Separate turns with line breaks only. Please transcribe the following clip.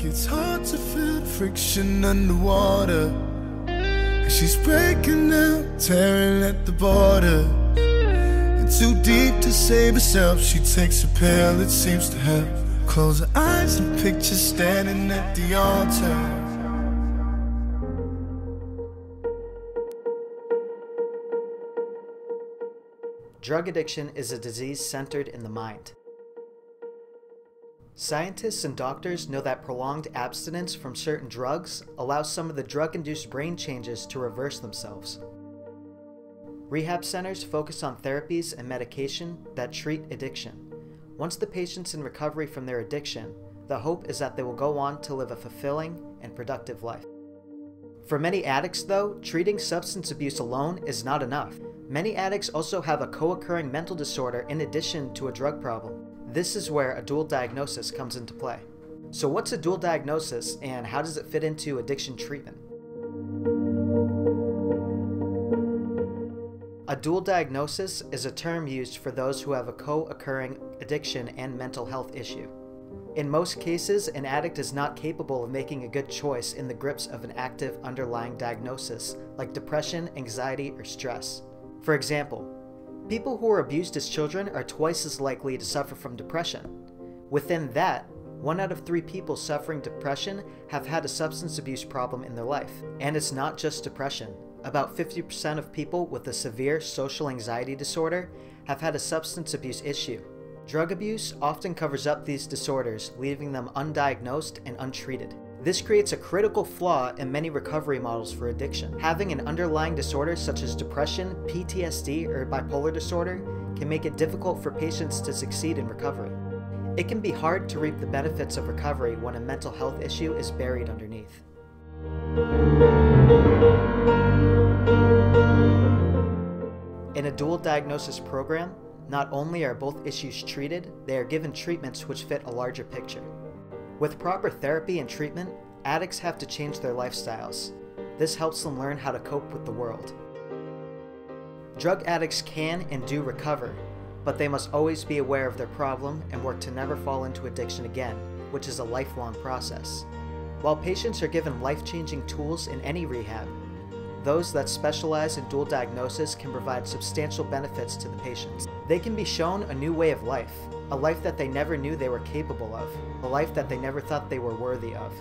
It's hard to feel the friction underwater. She's breaking down, tearing at the border. And too deep to save herself, she takes a pill that seems to help. Close her eyes and picture standing at the altar.
Drug addiction is a disease centered in the mind. Scientists and doctors know that prolonged abstinence from certain drugs allows some of the drug-induced brain changes to reverse themselves. Rehab centers focus on therapies and medication that treat addiction. Once the patient's in recovery from their addiction, the hope is that they will go on to live a fulfilling and productive life. For many addicts, though, treating substance abuse alone is not enough. Many addicts also have a co-occurring mental disorder in addition to a drug problem. This is where a dual diagnosis comes into play. So what's a dual diagnosis and how does it fit into addiction treatment? A dual diagnosis is a term used for those who have a co-occurring addiction and mental health issue. In most cases, an addict is not capable of making a good choice in the grips of an active underlying diagnosis like depression, anxiety, or stress. For example, people who were abused as children are twice as likely to suffer from depression. Within that, 1 out of 3 people suffering depression have had a substance abuse problem in their life. And it's not just depression. About 50% of people with a severe social anxiety disorder have had a substance abuse issue. Drug abuse often covers up these disorders, leaving them undiagnosed and untreated. This creates a critical flaw in many recovery models for addiction. Having an underlying disorder such as depression, PTSD, or bipolar disorder can make it difficult for patients to succeed in recovery. It can be hard to reap the benefits of recovery when a mental health issue is buried underneath. In a dual diagnosis program, not only are both issues treated, they are given treatments which fit a larger picture. With proper therapy and treatment, addicts have to change their lifestyles. This helps them learn how to cope with the world. Drug addicts can and do recover, but they must always be aware of their problem and work to never fall into addiction again, which is a lifelong process. While patients are given life-changing tools in any rehab, those that specialize in dual diagnosis can provide substantial benefits to the patients. They can be shown a new way of life, a life that they never knew they were capable of, a life that they never thought they were worthy of.